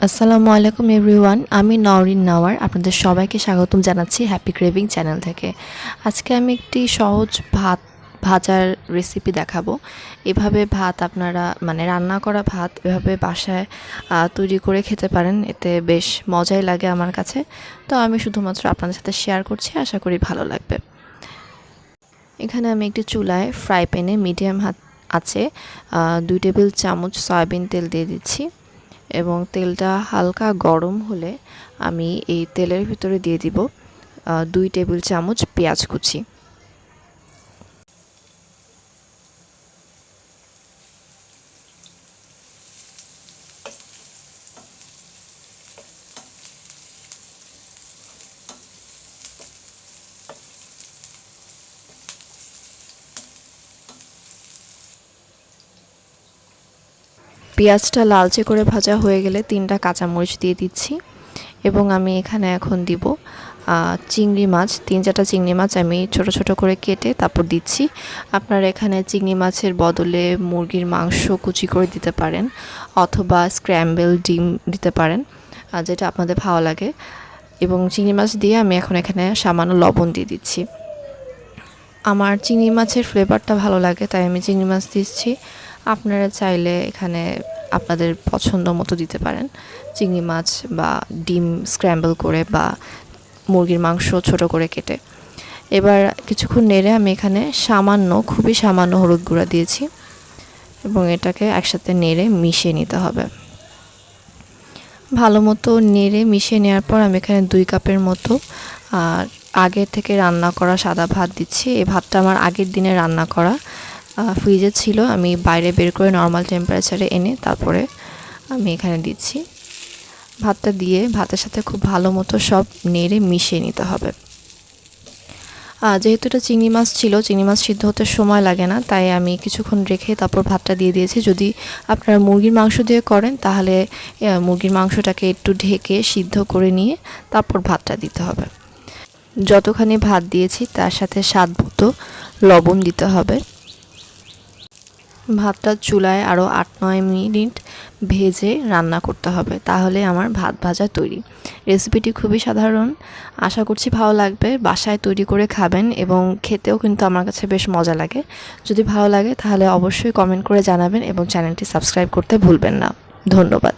আসসালামু আলাইকুম এভরিওয়ান, আমি নওরিন নাওয়ার আপনাদের সবাইকে স্বাগতম জানাচ্ছি হ্যাপি ক্রেভিং চ্যানেল থেকে। আজকে আমি একটি সহজ ভাত ভাজার রেসিপি দেখাবো। এভাবে ভাত আপনারা রান্না করা ভাত এভাবে বাসায় তৈরি করে খেতে পারেন, এতে বেশ মজাই লাগে আমার কাছে। তো আমি শুধুমাত্র আপনাদের সাথে শেয়ার করছি, আশা করি ভালো লাগবে। এখানে আমি একটি চুলায় ফ্রাই প্যানে মিডিয়াম আছে 2 টেবিল চামচ সয়াবিন তেল দিয়ে দিচ্ছি এবং তেলটা হালকা গরম হলে আমি এই তেলের ভিতরে দিয়ে দিব 2 টেবিল চামচ পেঁয়াজ কুচি। পেঁয়াজটা লালচে করে ভাজা হয়ে গেলে 3টা কাঁচামরিচ দিয়ে দিচ্ছি এবং আমি এখানে এখন দিব চিংড়ি মাছ। 3-4টা চিংড়ি মাছ আমি ছোট ছোট করে কেটে তারপর দিচ্ছি। আপনারা এখানে চিংড়ি মাছের বদলে মুরগির মাংস কুচি করে দিতে পারেন অথবা স্ক্র্যাম্বল ডিম দিতে পারেন, যেটা আপনাদের ভালো লাগে। এবং চিংড়ি মাছ দিয়ে আমি এখন এখানে সামান্য লবণ দিয়ে দিচ্ছি। আমার চিংড়ি মাছের ফ্লেভারটা ভালো লাগে তাই আমি চিংড়ি মাছ দিচ্ছি। আপনারা চাইলে এখানে আপনাদের পছন্দ মতো দিতে পারেন, চিংড়ি মাছ বা ডিম স্ক্র্যাম্বল করে বা মুরগির মাংস ছোট করে কেটে। এবার কিছুক্ষণ নেড়ে আমি এখানে খুবই সামান্য হলুদ গুঁড়া দিয়েছি এবং এটাকে একসাথে নেড়ে মিশিয়ে নিতে হবে। ভালো মতো নেড়ে মিশিয়ে নেওয়ার পর আমি এখানে 2 কাপের মতো আগে থেকে রান্না করা সাদা ভাত দিচ্ছি। এই ভাতটা আমার আগের দিনে রান্না করা, ফ্রিজে ছিল, আমি বাইরে বের করে নর্মাল টেম্পারেচারে এনে তারপরে আমি এখানে দিচ্ছি। ভাতটা দিয়ে ভাতের সাথে খুব ভালো মতো সব নেড়ে মিশিয়ে নিতে হবে। যেহেতু এটা চিংড়ি মাছ ছিল, চিংড়ি মাছ সিদ্ধ হতে সময় লাগে না, তাই আমি কিছুক্ষণ রেখে তারপর ভাতটা দিয়ে দিয়েছি। যদি আপনারা মুরগির মাংস দিয়ে করেন তাহলে মুরগির মাংসটাকে একটু ঢেকে সিদ্ধ করে নিয়ে তারপর ভাতটা দিতে হবে। যতখানি ভাত দিয়েছি তার সাথে স্বাদ মতো লবণ দিতে হবে। ভাতটা চুলায় আরও 8-9 মিনিট ভেজে রান্না করতে হবে, তাহলে আমার ভাত ভাজা তৈরি। রেসিপিটি খুবই সাধারণ, আশা করছি ভালো লাগবে। বাসায় তৈরি করে খাবেন এবং খেতেও কিন্তু আমার কাছে বেশ মজা লাগে। যদি ভালো লাগে তাহলে অবশ্যই কমেন্ট করে জানাবেন এবং চ্যানেলটি সাবস্ক্রাইব করতে ভুলবেন না। ধন্যবাদ।